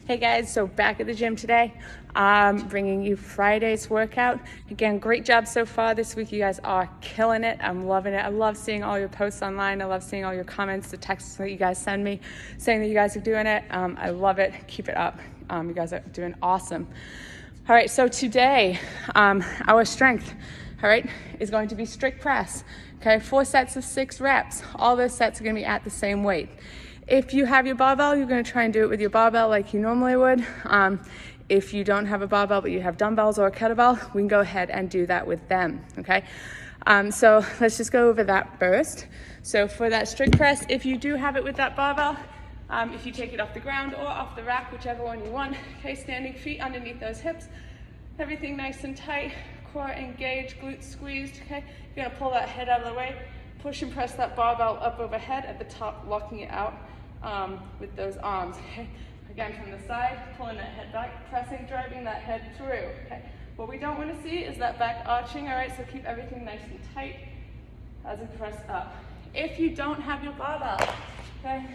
Hey guys, so back at the gym today, bringing you Friday's workout. Again, great job so far this week. You guys are killing it. I'm loving it. I love seeing all your posts online. I love seeing all your comments, the texts that you guys send me saying that you guys are doing it. I love it. Keep it up. You guys are doing awesome. All right, so today, our strength, all right, is going to be strict press. Okay, 4 sets of 6 reps. All those sets are gonna be at the same weight. If you have your barbell, you're gonna try and do it with your barbell like you normally would. If you don't have a barbell, but you have dumbbells or a kettlebell, we can go ahead and do that with them, okay? So let's just go over that first. So for that strict press, if you do have it with that barbell, if you take it off the ground or off the rack, whichever one you want, okay, standing feet underneath those hips, everything nice and tight, core engaged, glutes squeezed, okay? You're gonna pull that head out of the way, push and press that barbell up overhead at the top, locking it out with those arms, okay? Again, from the side, pulling that head back, pressing, driving that head through, okay? What we don't wanna see is that back arching, all right? So keep everything nice and tight as we press up. If you don't have your barbell, okay,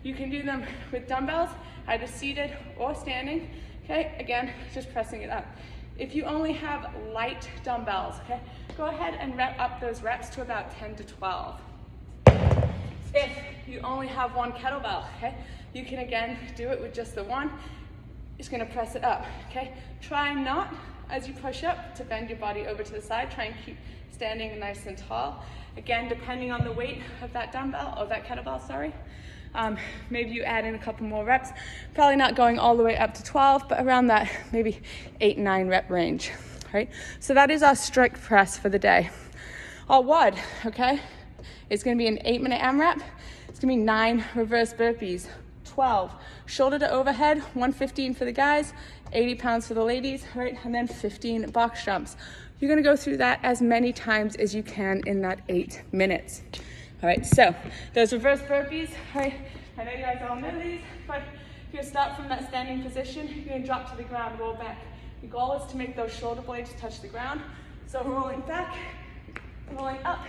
you can do them with dumbbells, either seated or standing, okay? Again, just pressing it up. If you only have light dumbbells, okay, go ahead and rep up those reps to about 10 to 12. If you only have one kettlebell, okay, you can again do it with just the one. Just gonna press it up, okay? Try not, as you push up, to bend your body over to the side. Try and keep standing nice and tall. Again, depending on the weight of that dumbbell, or that kettlebell, sorry. Maybe you add in a couple more reps. Probably not going all the way up to 12, but around that maybe 8, 9 rep range, right? So that is our strict press for the day. Our WOD, okay? It's gonna be an 8-minute AMRAP. It's gonna be 9 reverse burpees, 12 shoulder to overhead, 115 for the guys, 80 pounds for the ladies, right? And then 15 box jumps. You're gonna go through that as many times as you can in that 8 minutes. All right, so those reverse burpees, right? I know you guys all know these, but you're gonna start from that standing position. You're gonna drop to the ground, roll back. The goal is to make those shoulder blades touch the ground. So rolling back, rolling up,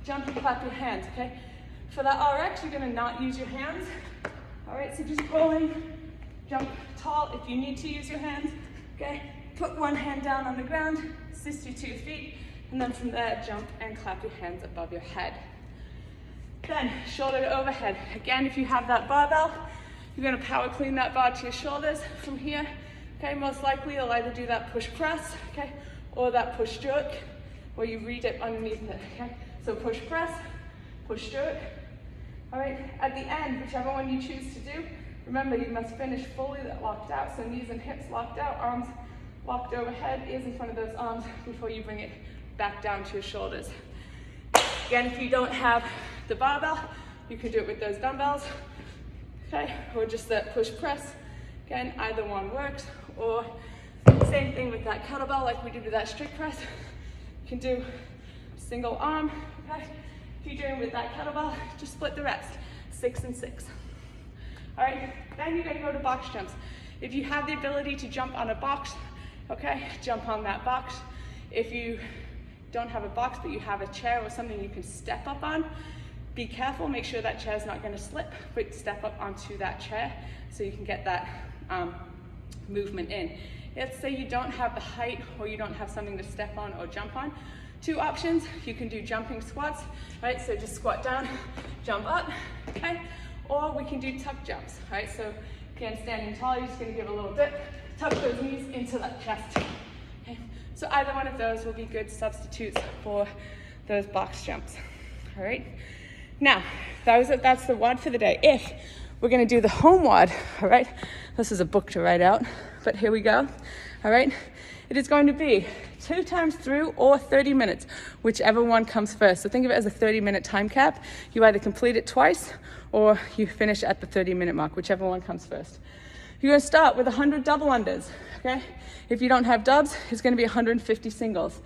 jump and clap your hands, okay? For that RX, you're gonna not use your hands. All right, so just rolling, jump tall if you need to use your hands, okay? Put one hand down on the ground, assist your 2 feet, and then from there, jump and clap your hands above your head. Then shoulder to overhead. Again, if you have that barbell, you're gonna power clean that bar to your shoulders from here. Okay, most likely you'll either do that push press, okay, or that push jerk, where you re-dip underneath it, okay? So push press, push jerk. All right, at the end, whichever one you choose to do, remember you must finish fully locked out, so knees and hips locked out, arms locked overhead, ears in front of those arms before you bring it back down to your shoulders. Again, if you don't have the barbell, you can do it with those dumbbells, okay, or just that push press. Again, either one works, or same thing with that kettlebell like we did with that strict press. You can do single arm, okay? If you're doing with that kettlebell, just split the rest, 6 and 6. All right, then you're gonna go to box jumps. If you have the ability to jump on a box, okay, jump on that box. If you don't have a box, but you have a chair or something you can step up on, be careful, make sure that chair's not gonna slip, but step up onto that chair so you can get that movement in. Let's say you don't have the height or you don't have something to step on or jump on. 2 options, you can do jumping squats, right? So just squat down, jump up, okay? Or we can do tuck jumps, right? So again, standing tall, you're just gonna give a little dip, tuck those knees into that chest, okay? So either one of those will be good substitutes for those box jumps, all right? Now, that's the WOD for the day. If we're gonna do the home WOD, all right? This is a book to write out, but here we go, all right? It is going to be 2 times through or 30 minutes, whichever one comes first. So think of it as a 30-minute time cap. You either complete it twice or you finish at the 30-minute mark, whichever one comes first. You're gonna start with 100 double unders, okay? If you don't have dubs, it's gonna be 150 singles.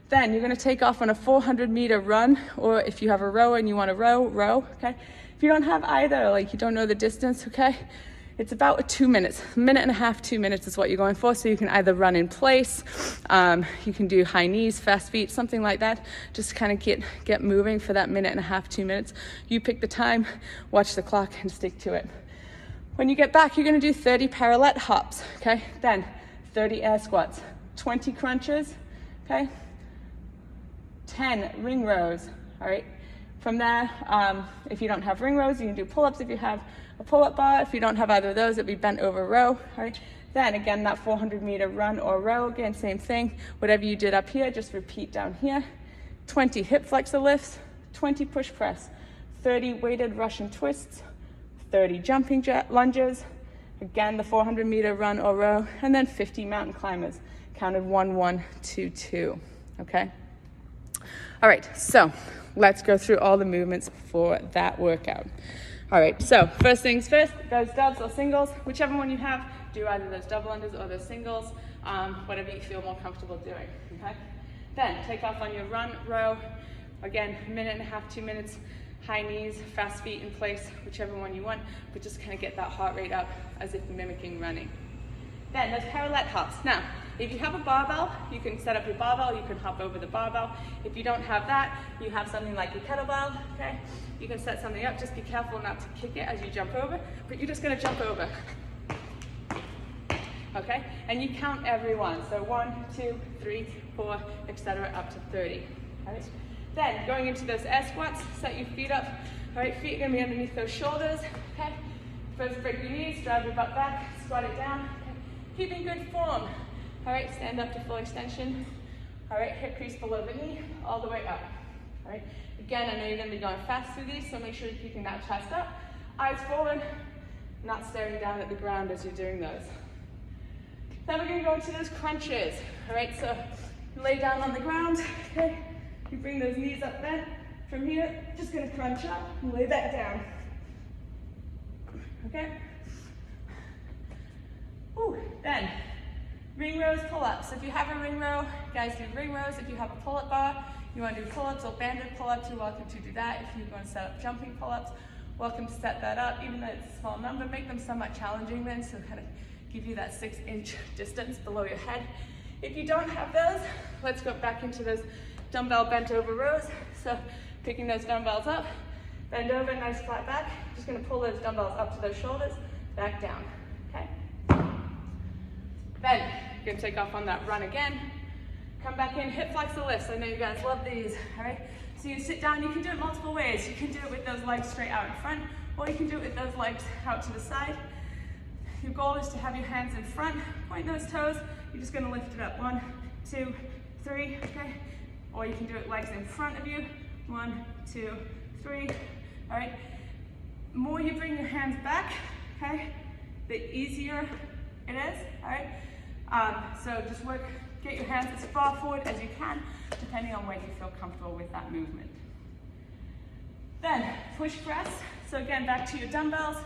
Then you're gonna take off on a 400-meter run, or if you have a rower and you wanna row, okay? If you don't have either, like you don't know the distance, okay? It's about 2 minutes, 1.5 minutes, 2 minutes is what you're going for. So you can either run in place, you can do high knees, fast feet, something like that. Just kind of get moving for that 1.5 minutes, 2 minutes. You pick the time, watch the clock, and stick to it. When you get back, you're gonna do 30 parallel hops, okay? Then 30 air squats, 20 crunches, okay? 10 ring rows, all right? From there, if you don't have ring rows, you can do pull-ups if you have a pull-up bar. If you don't have either of those, it'd be bent over row, all right? Then again, that 400-meter run or row, again, same thing. Whatever you did up here, just repeat down here. 20 hip flexor lifts, 20 push press, 30 weighted Russian twists, 30 jumping lunges, again, the 400-meter run or row, and then 50 mountain climbers, counted 1, 1, 2, 2, okay? All right, so let's go through all the movements for that workout. All right, so first things first, those doubles or singles, whichever one you have, do either those double unders or those singles, whatever you feel more comfortable doing, okay? Then take off on your run, row, again, 1.5 minutes, 2 minutes, high knees, fast feet in place, whichever one you want, but just kind of get that heart rate up as if mimicking running. Then those parallel hops. Now, if you have a barbell, you can set up your barbell, you can hop over the barbell. If you don't have that, you have something like a kettlebell, okay? You can set something up, just be careful not to kick it as you jump over, but you're just gonna jump over. Okay, and you count every one. So 1, 2, 3, 4, etc. up to 30. All right. Then going into those air squats, set your feet up. All right, feet are gonna be underneath those shoulders. Okay. First, break your knees, drive your butt back, squat it down. Okay. Keep in good form. All right, stand up to full extension. All right, hip crease below the knee, all the way up. All right. Again, I know you're gonna be going fast through these, so make sure you're keeping that chest up, eyes forward, not staring down at the ground as you're doing those. Then we're gonna go into those crunches. All right, so lay down on the ground, okay? You bring those knees up bent. From here, just gonna crunch up and lay that down. Okay? Ooh, then, ring rows, pull-ups. If you have a ring row, guys do ring rows. If you have a pull-up bar, you wanna do pull-ups or banded pull-ups, you're welcome to do that. If you want to set up jumping pull-ups, welcome to set that up. Even though it's a small number, make them somewhat challenging then, so kind of give you that 6-inch distance below your head. If you don't have those, let's go back into those dumbbell bent over rows. So picking those dumbbells up, bend over, nice flat back. Just gonna pull those dumbbells up to those shoulders, back down, okay? Then you're gonna take off on that run again. Come back in, hip flexor lifts. I know you guys love these, all right? So you sit down, you can do it multiple ways. You can do it with those legs straight out in front, or you can do it with those legs out to the side. Your goal is to have your hands in front, point those toes. You're just gonna lift it up. 1, 2, 3, okay? Or you can do it legs in front of you. 1, 2, 3, all right? The more you bring your hands back, okay, the easier it is, all right? So just work, get your hands as far forward as you can, depending on where you feel comfortable with that movement. Then push press. So again, back to your dumbbells,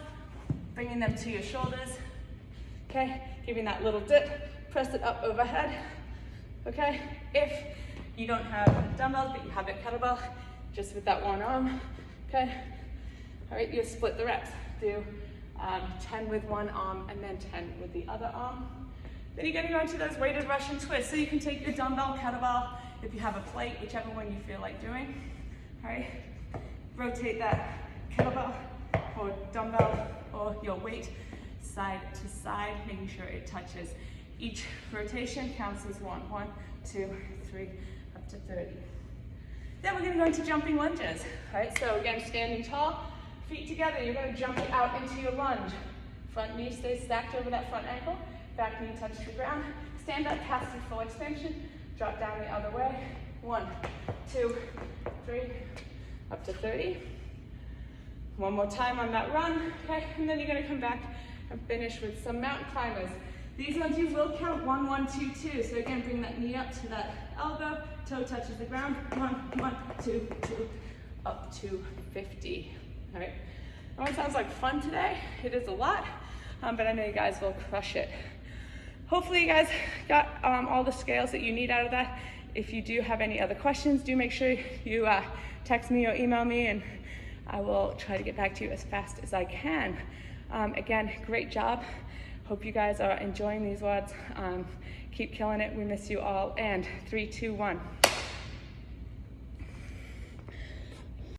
bringing them to your shoulders, okay? Giving that little dip, press it up overhead, okay? If you don't have dumbbells, but you have a kettlebell, just with that one arm, okay? All right, you split the reps. Do 10 with one arm and then 10 with the other arm. Then you're gonna go into those weighted Russian twists. So you can take your dumbbell, kettlebell, if you have a plate, whichever one you feel like doing, all right? Rotate that kettlebell or dumbbell or your weight side to side, making sure it touches. Each rotation counts as 1, 1, 2, 3, up to 30. Then we're gonna go into jumping lunges. All right, so again, standing tall, feet together, you're gonna jump it out into your lunge. Front knee stays stacked over that front ankle, back knee touches the ground. Stand up, pass through full extension, drop down the other way. 1, 2, 3, up to 30. One more time on that run, okay? And then you're gonna come back and finish with some mountain climbers. These ones you will count 1, 1, 2, 2. So again, bring that knee up to that elbow, toe touches the ground. 1, 1, 2, 2, up to 50. All right. That one sounds like fun today. It is a lot, but I know you guys will crush it. Hopefully you guys got all the scales that you need out of that. If you do have any other questions, do make sure you text me or email me, and I will try to get back to you as fast as I can. Again, great job. Hope you guys are enjoying these WODs. Keep killing it. We miss you all. And 3, 2, 1.